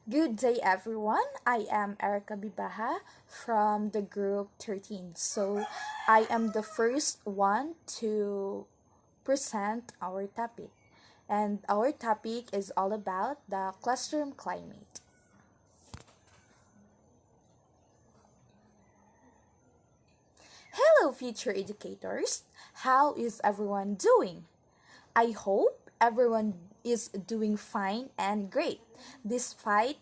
Good day, everyone. I am Erica Bibaha from the group 13. So, I am the first one to present our topic. And our topic is all about the classroom climate. Hello, future educators. How is everyone doing? I hope everyone is doing fine and great despite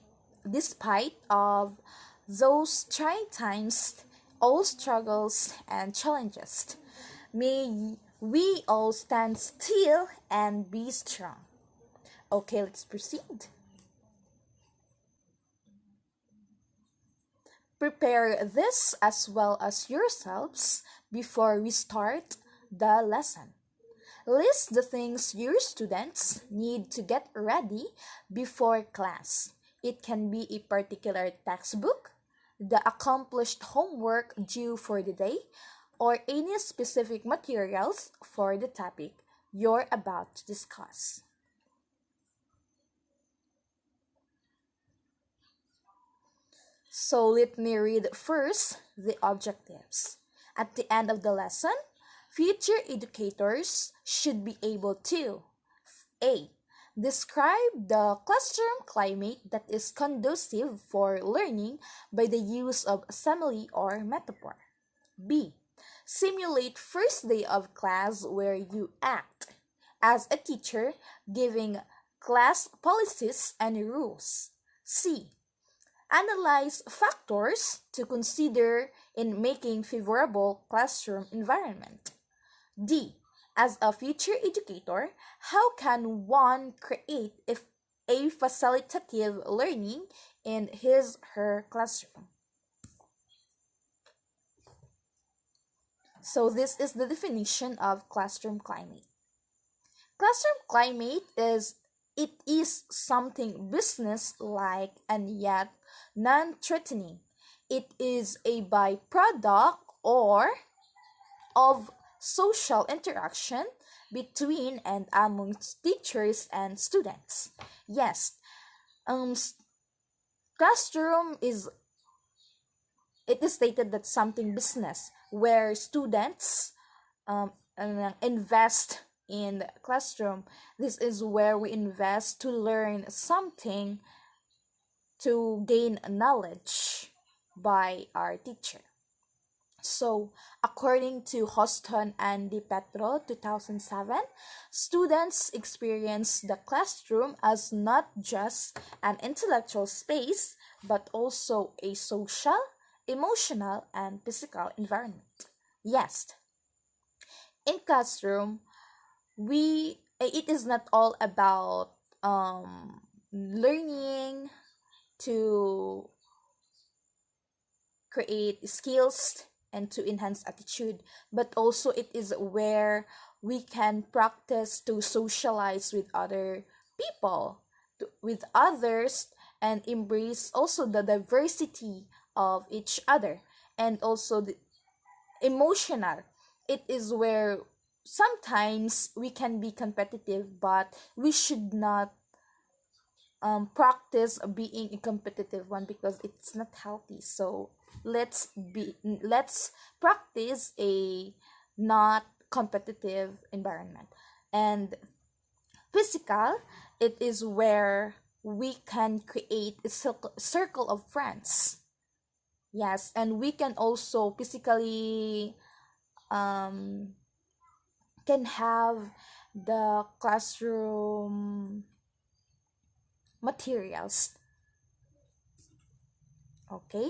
despite of those trying times, all struggles and challenges. May we all stand still and be strong. Okay, let's proceed. Prepare this as well as yourselves before we start the lesson. List the things your students need to get ready before class. It can be a particular textbook, the accomplished homework due for the day, or any specific materials for the topic you're about to discuss. So let me read first the objectives. At the end of the lesson, future educators should be able to A. Describe the classroom climate that is conducive for learning by the use of simile or metaphor. B. Simulate first day of class where you act as a teacher giving class policies and rules. C. Analyze factors to consider in making favorable classroom environment. D. As a future educator, how can one create a facilitative learning in his/her classroom? So this is the definition of classroom climate. Classroom climate is something business-like and yet non-threatening. It is a byproduct or of social interaction between and amongst teachers and students. Yes, um, classroom is it is stated that something business where students invest in the classroom. This is where we invest to learn something to gain knowledge by our teacher. So, according to Houston and DiPetro 2007, students experience the classroom as not just an intellectual space, but also a social, emotional, and physical environment. Yes, in classroom, it is not all about learning to create skills and to enhance attitude, but also it is where we can practice to socialize with other people, with others, and embrace also the diversity of each other, and also the emotional. It is where sometimes we can be competitive, but we should not practice being a competitive one because it's not healthy. So let's practice a not competitive environment. And physical, it is where we can create a circle of friends. Yes, and we can also physically um can have the classroom materials. Okay,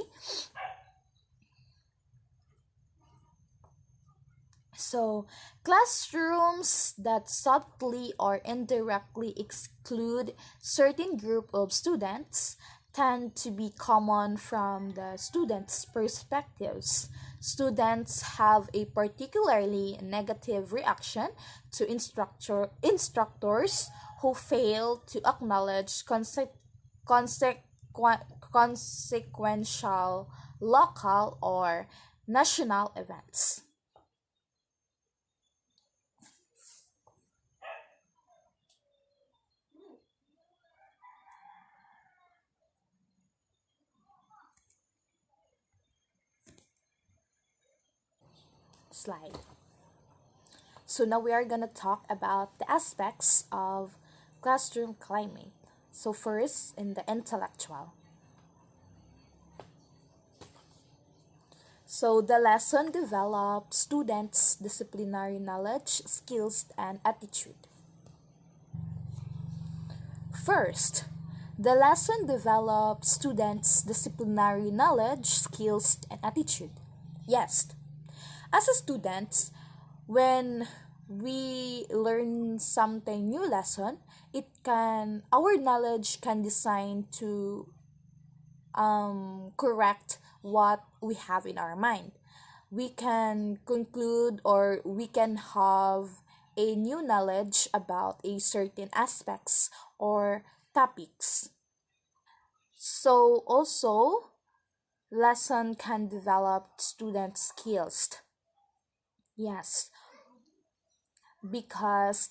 so classrooms that subtly or indirectly exclude certain group of students tend to be common from the students' perspectives. Students have a particularly negative reaction to instructors who fail to acknowledge consequential local or national events. slide. So now we are going to talk about the aspects of classroom climate. So first, in the intellectual. So the lesson develops students' disciplinary knowledge, skills, and attitude. First, the lesson develops students' disciplinary knowledge, skills, and attitude. Yes, as a student, when we learn something new lesson, our knowledge can design to correct what we have in our mind. We can conclude or we can have a new knowledge about a certain aspects or topics. So also lesson can develop student skills. Yes, because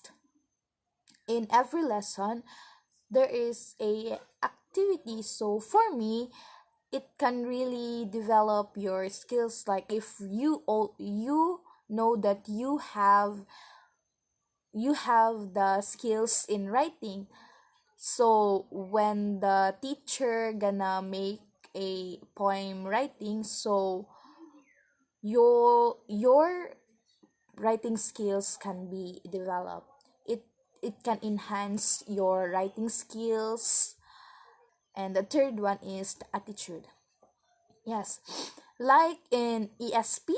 in every lesson there is a activity. So for me, it can really develop your skills. Like if you know that you have the skills in writing, so when the teacher gonna make a poem writing, so your writing skills can be developed. It can enhance your writing skills. And the third one is the attitude. Yes, like in ESP,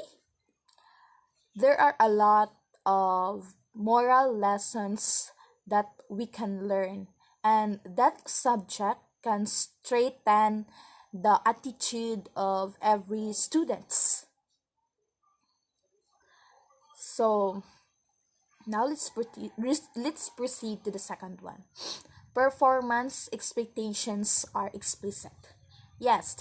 there are a lot of moral lessons that we can learn, and that subject can straighten the attitude of every students. So now let's proceed to the second one. Performance expectations are explicit. Yes,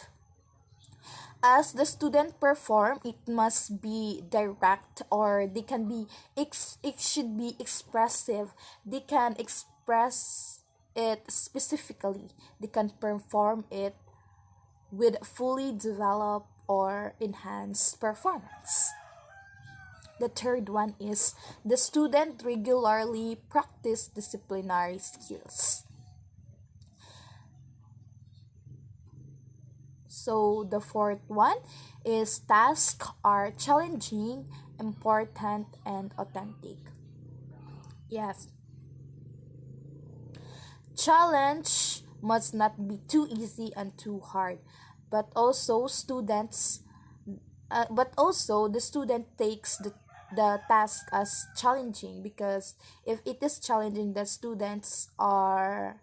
as the student perform, it must be direct, or it should be expressive. They can express it specifically. They can perform it with fully developed or enhanced performance. The third one is the student regularly practice disciplinary skills. So the fourth one is tasks are challenging, important, and authentic. Yes, challenge must not be too easy and too hard, but also the student takes the task as challenging, because if it is challenging, the students are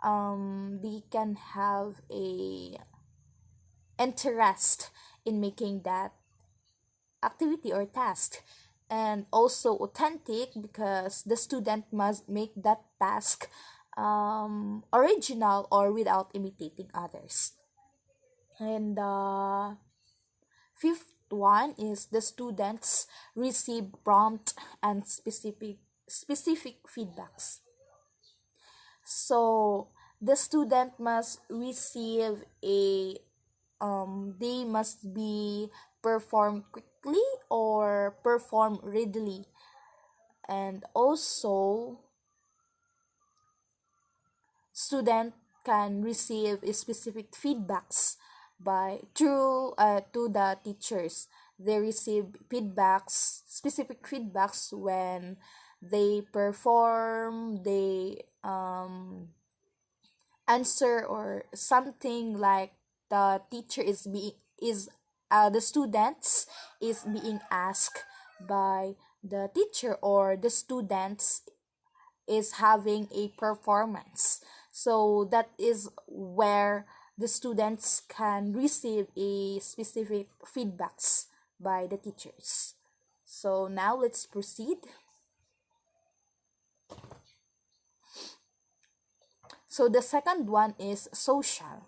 they can have a interest in making that activity or task. And also authentic, because the student must make that task original or without imitating others. And the fifth one is the students receive prompt and specific feedbacks. So the student must receive a they must be perform quickly or perform readily. And also student can receive specific feedbacks by through to the teachers. They receive specific feedbacks when they perform, they answer, or something like the students is being asked by the teacher, or the students is having a performance. So that is where the students can receive a specific feedbacks by the teachers. So now let's proceed. So the second one is social.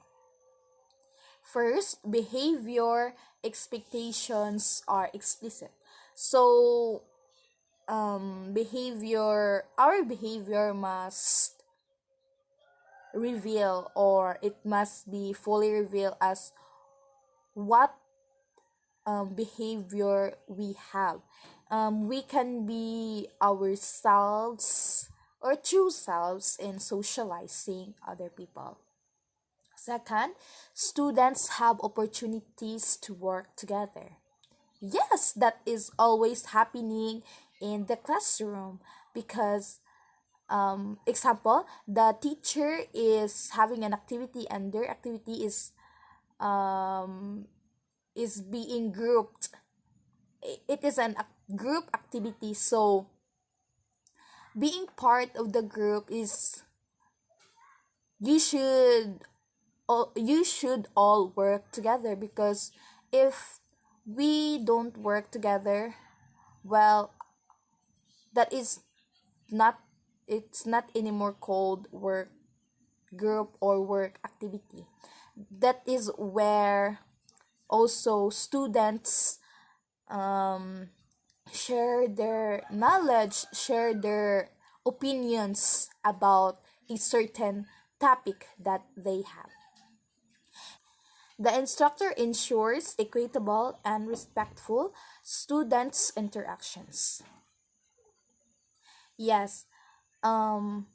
First, behavior expectations are explicit. So our behavior must reveal, or it must be fully revealed as what behavior we have. We can be ourselves or true selves in socializing other people. Second, students have opportunities to work together. Yes, that is always happening in the classroom because example, the teacher is having an activity and their activity um, is being grouped. It is an group activity, so being part of the group is you should you should all work together because if we don't work together, well, that is not it's not anymore called work group or work activity. That is where also students um, share their knowledge, share their opinions about a certain topic that they have. The instructor ensures equitable and respectful students' interactions. Yes, um,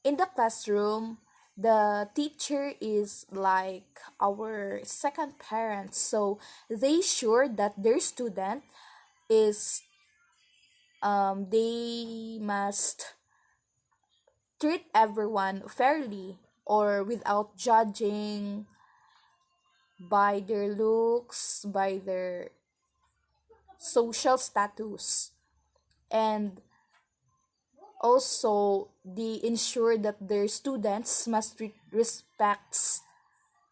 in the classroom, the teacher is like our second parent, so they sure that their student is they must treat everyone fairly or without judging by their looks, by their social status, and also they ensure that their students must respect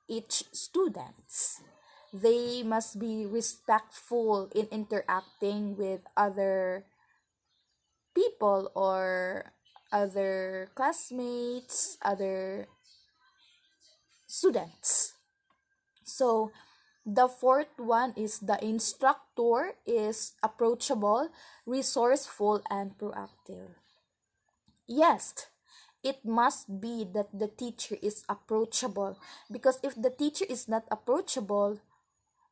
each students. They must be respectful in interacting with other people or other classmates, other students. So the fourth one is the instructor is approachable, resourceful, and proactive. Yes, it must be that the teacher is approachable because if the teacher is not approachable,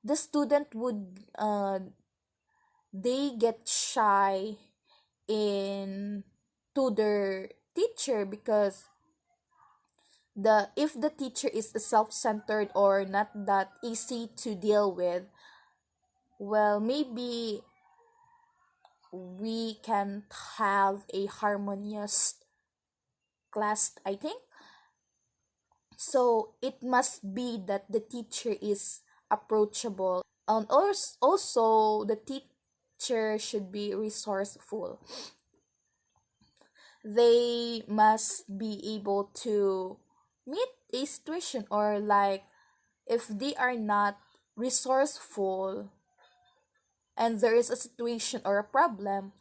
the student would they get shy in to their teacher because the if the teacher is self-centered or not that easy to deal with, well, maybe we can have a harmonious class, I think. So it must be that the teacher is approachable, and also the teacher should be resourceful. They must be able to meet a situation, or like if they are not resourceful and there is a situation or a problem,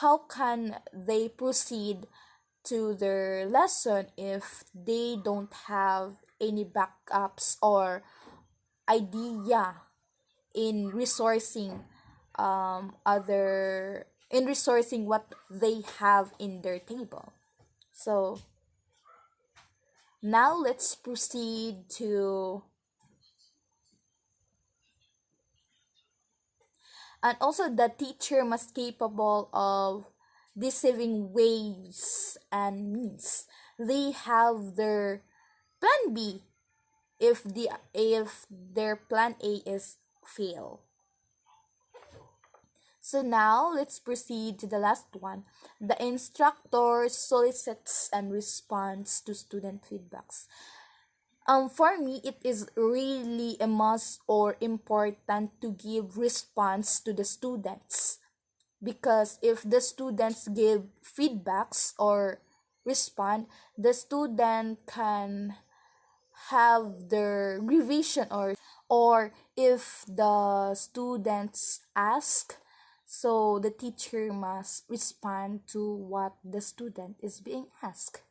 how can they proceed to their lesson if they don't have any backups or idea in resourcing other in resourcing what they have in their table. So now let's proceed to, and also the teacher must capable of deceiving ways and means. They have their plan B if their plan A is fail. So now let's proceed to the last one. The instructor solicits and responds to student feedbacks. For me, it is really a must or important to give response to the students because if the students give feedbacks or respond, the student can have their revision, or if the students ask, so the teacher must respond to what the student is being asked,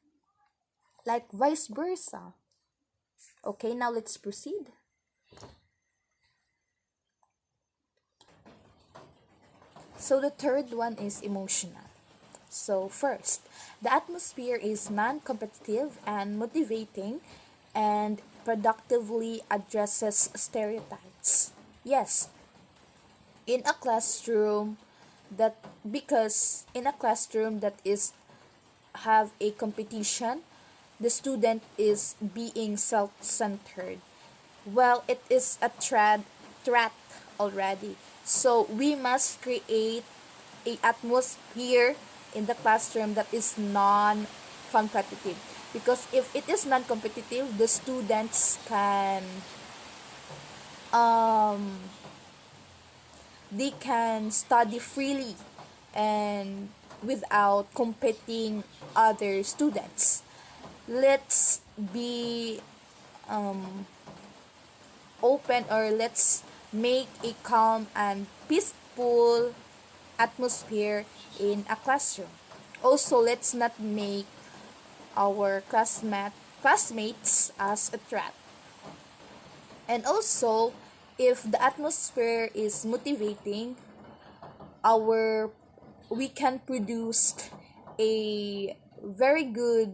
like vice versa. Okay, now let's proceed. So the third one is emotional. So first, the atmosphere is non-competitive and motivating and productively addresses stereotypes. Yes, in a classroom that because in a classroom that is have a competition, the student is being self-centered. Well, it is a threat already. So we must create a atmosphere in the classroom that is non-competitive. Because if it is non-competitive, the students can um, they can study freely and without competing other students. Let's be open, or let's make a calm and peaceful atmosphere in a classroom. Also, let's not make our classmates as a threat. And also, if the atmosphere is motivating, our we can produce a very good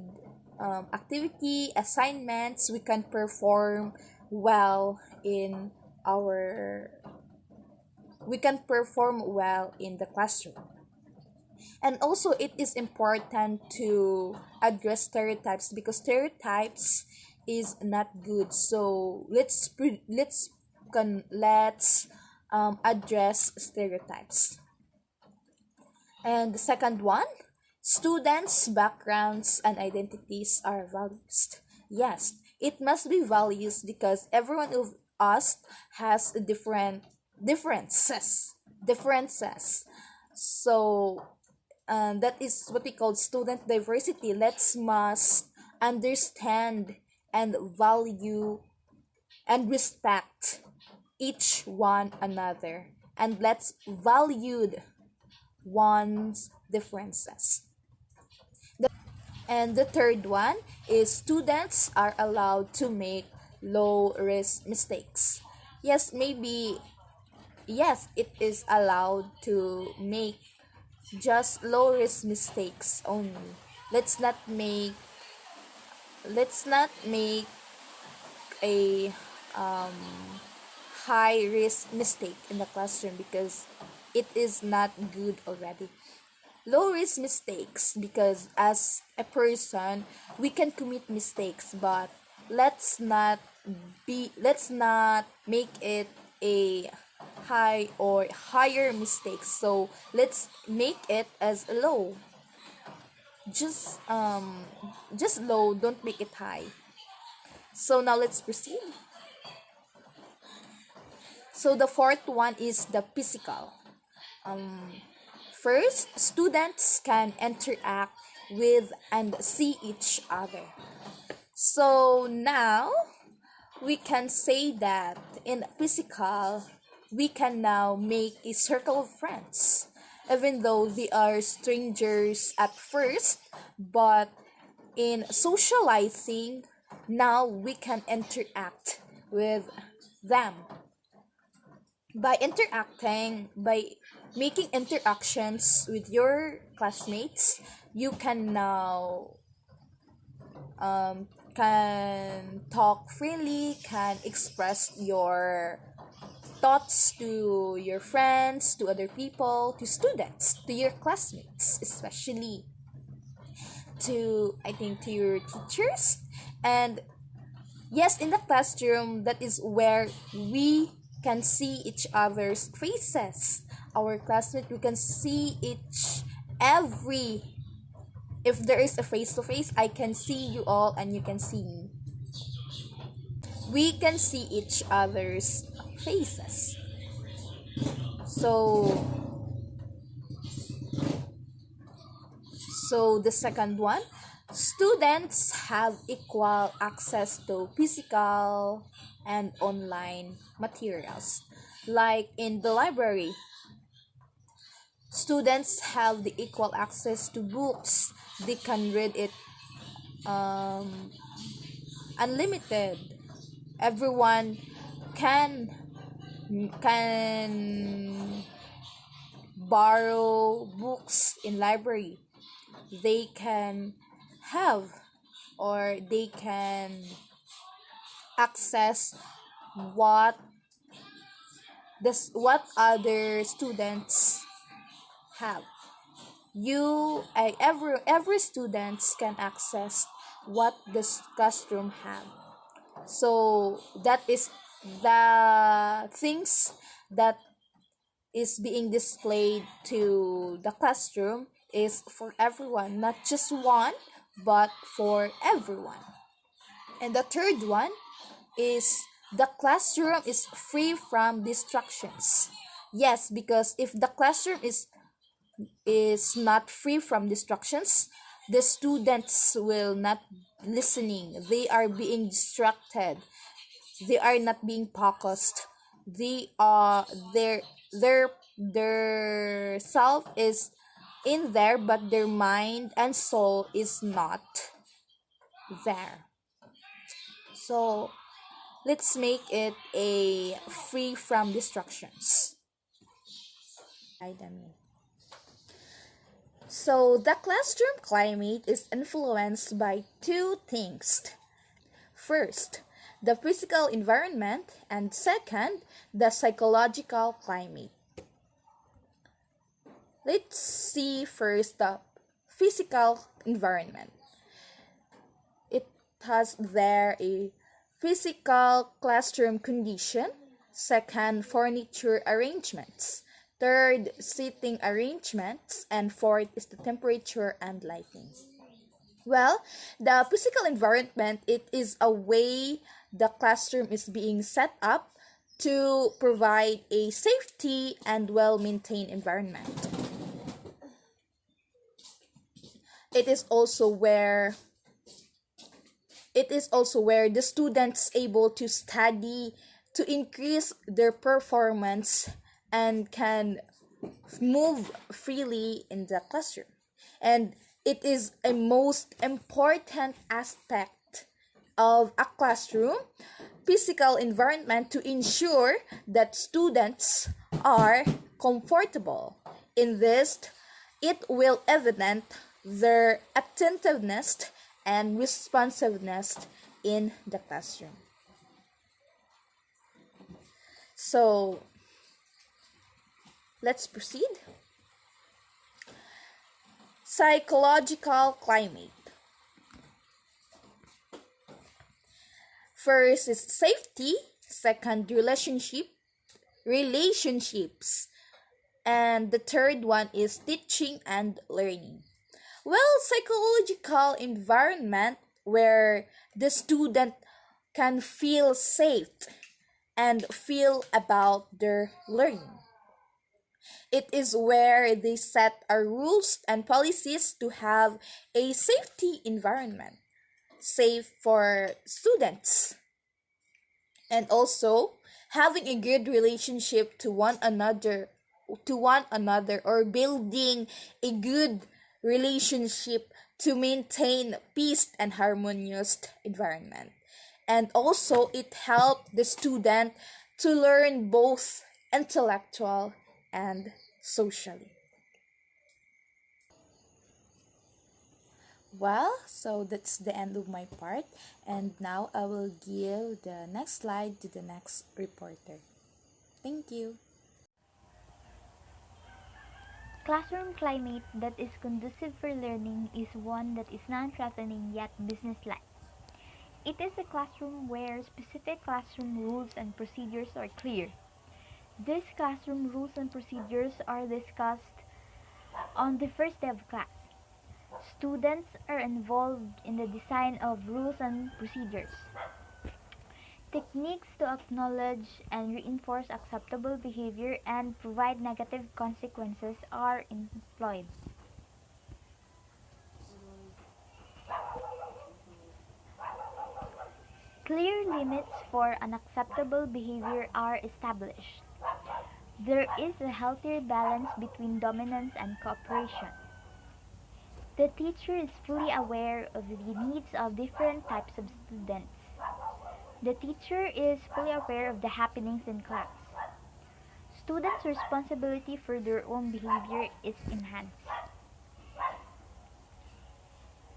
activity assignments. We can perform well in our we can perform well in the classroom. And also, it is important to address stereotypes because stereotypes is not good. So let's address stereotypes. And the second one, students' backgrounds and identities are values. Yes, it must be values because everyone of us has differences. So that is what we call student diversity. Let's must understand and value and respect each one another, and let's value one's differences. And the third one is students are allowed to make low risk mistakes. Yes, maybe, yes, it is allowed to make just low risk mistakes only. Let's not make let's not make a high risk mistake in the classroom because it is not good already. Low risk mistakes because as a person we can commit mistakes, but let's not make it a high or higher mistakes. So let's make it as low. Just low, don't make it high. So now let's proceed. So the fourth one is the physical. First, students can interact with and see each other. So now we can say that in physical, we can now make a circle of friends. Even though they are strangers at first, but in socializing, now we can interact with them. By making interactions with your classmates, you can now can talk freely, can express your thoughts to your friends, to other people, to students, to your classmates, especially to, I think, to your teachers. And yes, in the classroom, that is where we can see each other's faces. Our classmates, we can see each every if there is a face to face, I can see you all and you can see me. We can see each other's faces. So the second one, students have equal access to physical and online materials. Like in the library, students have the equal access to books. They can read it unlimited. Everyone can can borrow books in library. They can have, or they can access what this what other students have. Every students can access what this classroom have. So that is the things that is being displayed to the classroom is for everyone, not just one, but for everyone. And the third one is the classroom is free from distractions. Yes, because if the classroom is not free from distractions, the students will not listening. They are being distracted. They are not being focused. They are their self is in there, but their mind and soul is not there. So let's make it a free from distractions. So the classroom climate is influenced by two things. First, the physical environment, and second, the psychological climate. Let's see first the physical environment. It has there a physical classroom condition, second, furniture arrangements, third, seating arrangements, and fourth is the temperature and lighting. Well, the physical environment, it is a way the classroom is being set up to provide a safety and well-maintained environment. It is also where the students able to study to increase their performance and can move freely in the classroom. And it is a most important aspect of a classroom physical environment to ensure that students are comfortable. In this, it will evident their attentiveness and responsiveness in the classroom. So, let's proceed. Psychological climate. First is safety, second relationships, and the third one is teaching and learning. Well, psychological environment where the student can feel safe and feel about their learning. It is where they set our rules and policies to have a safety environment, safe for students, and also having a good relationship to one another or building a good relationship to maintain peace and harmonious environment. And also it helped the student to learn both intellectual and socially. Well, so that's the end of my part, and now I will give the next slide to the next reporter. Thank you. Classroom climate that is conducive for learning is one that is non-threatening yet businesslike. It is a classroom where specific classroom rules and procedures are clear. These classroom rules and procedures are discussed on the first day of class. Students are involved in the design of rules and procedures. Techniques to acknowledge and reinforce acceptable behavior and provide negative consequences are employed. Clear limits for unacceptable behavior are established. There is a healthier balance between dominance and cooperation. The teacher is fully aware of the needs of different types of students. The teacher is fully aware of the happenings in class. Students' responsibility for their own behavior is enhanced.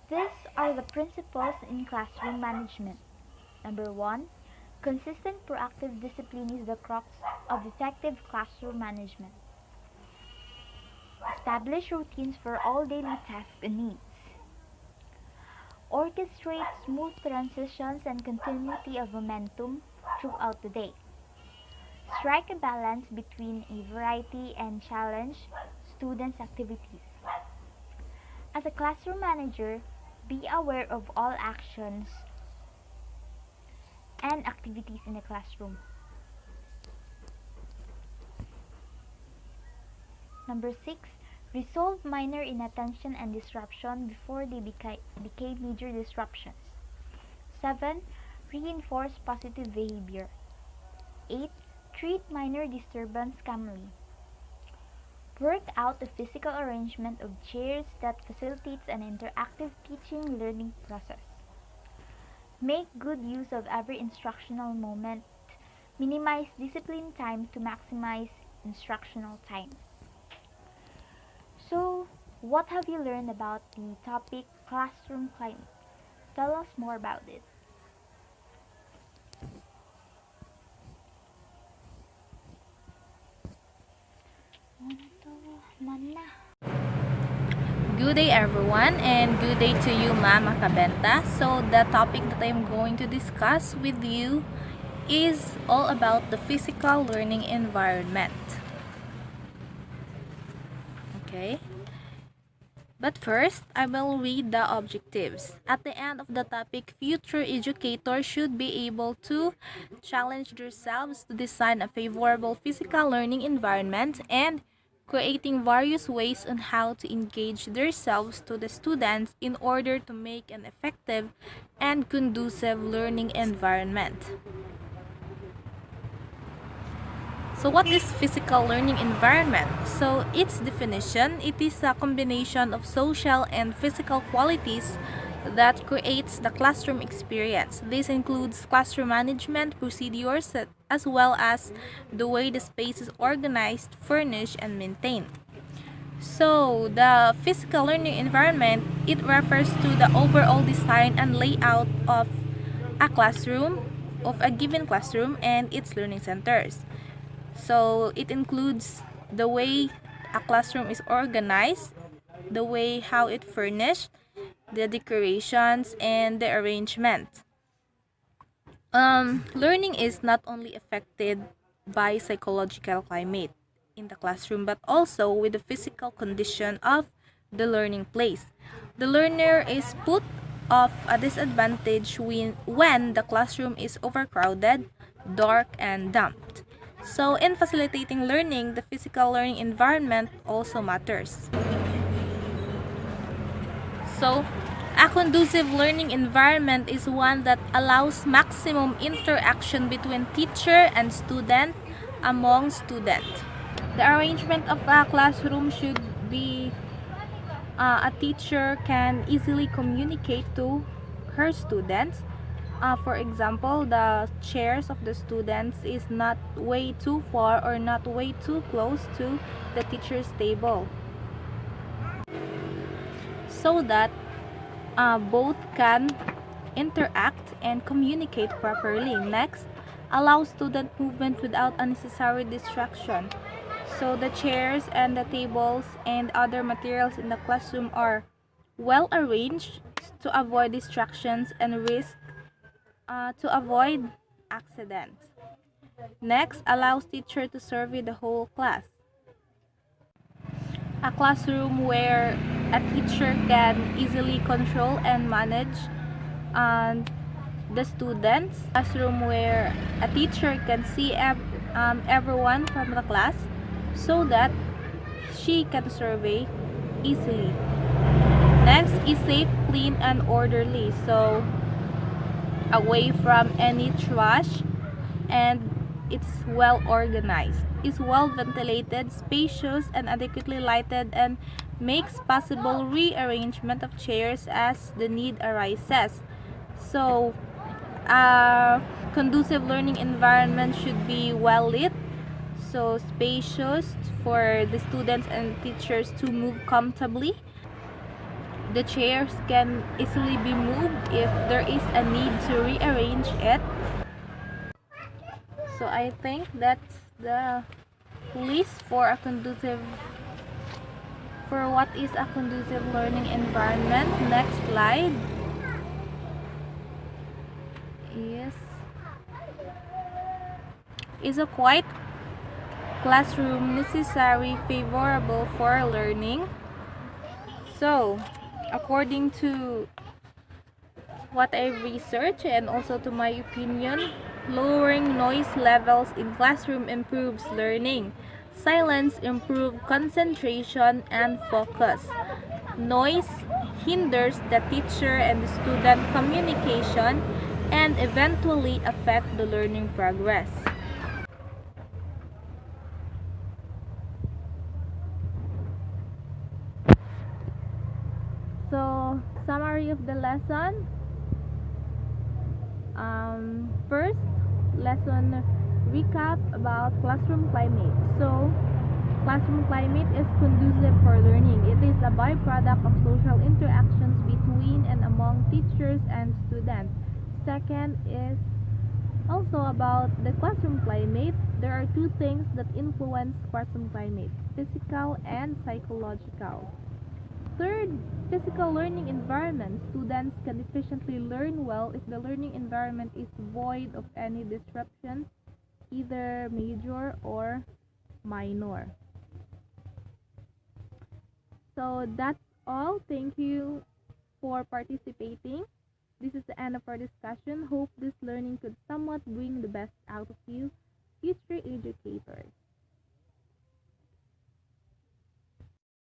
These are the principles in classroom management. Number 1, Consistent proactive discipline is the crux of effective classroom management. Establish routines for all daily tasks and needs. Orchestrate smooth transitions and continuity of momentum throughout the day. Strike a balance between a variety and challenge students' activities. As a classroom manager, be aware of all actions and activities in the classroom. Number 6. Resolve minor inattention and disruption before they became major disruptions. 7. Reinforce positive behavior. 8. Treat minor disturbance calmly. Work out a physical arrangement of chairs that facilitates an interactive teaching learning process. Make good use of every instructional moment. Minimize discipline time to maximize instructional time. So, what have you learned about the topic classroom climate? Tell us more about it. Good day everyone, and good day to you, Mama Kabenta. So the topic that I'm going to discuss with you is all about the physical learning environment. Okay. But first, I will read the objectives. At the end of the topic, future educators should be able to challenge themselves to design a favorable physical learning environment and creating various ways on how to engage themselves to the students in order to make an effective and conducive learning environment. So what is physical learning environment? So its definition, it is a combination of social and physical qualities that creates the classroom experience. This includes classroom management procedures as well as the way the space is organized, furnished, and maintained. So the physical learning environment, it refers to the overall design and layout of a classroom, of a given classroom and its learning centers. So it includes the way a classroom is organized, the way how it furnished, the decorations, and the arrangement. Learning is not only affected by psychological climate in the classroom, but also with the physical condition of the learning place. The learner is put at a disadvantage when the classroom is overcrowded, dark, and damped. So in facilitating learning, the physical learning environment also matters. So, a conducive learning environment is one that allows maximum interaction between teacher and student among students. The arrangement of a classroom should be a teacher can easily communicate to her students. For example, the chairs of the students is not way too far or not way too close to the teacher's table, so that both can interact and communicate properly. Next, allow student movement without unnecessary distraction. So the chairs and the tables and other materials in the classroom are well arranged to avoid distractions and risk to avoid accidents. Next, allows teacher to survey the whole class. A classroom where a teacher can easily control and manage the students. Classroom where a teacher can see everyone from the class so that she can survey easily. Next is safe, clean, and orderly. So away from any trash, and it's well organized. It's well ventilated, spacious, and adequately lighted, and makes possible rearrangement of chairs as the need arises. So, a conducive learning environment should be well lit, so spacious for the students and teachers to move comfortably. The chairs can easily be moved if there is a need to rearrange it. So I think that's the list for a conducive for what is a conducive learning environment. Next slide is a quiet classroom necessary favorable for learning. So according to what I researched and also to my opinion, lowering noise levels in classroom improves learning. Silence improves concentration and focus. Noise hinders the teacher and the student communication and eventually affect the learning progress. So, summary of the lesson. First, lesson recap about classroom climate. So, classroom climate is conducive for learning. It is a byproduct of social interactions between and among teachers and students. Second is also about the classroom climate. There are two things that influence classroom climate: physical and psychological. Third, physical learning environment. Students can efficiently learn well if the learning environment is void of any disruption, either major or minor. So that's all. Thank you for participating. This is the end of our discussion. Hope this learning could somewhat bring the best out of you, future educators.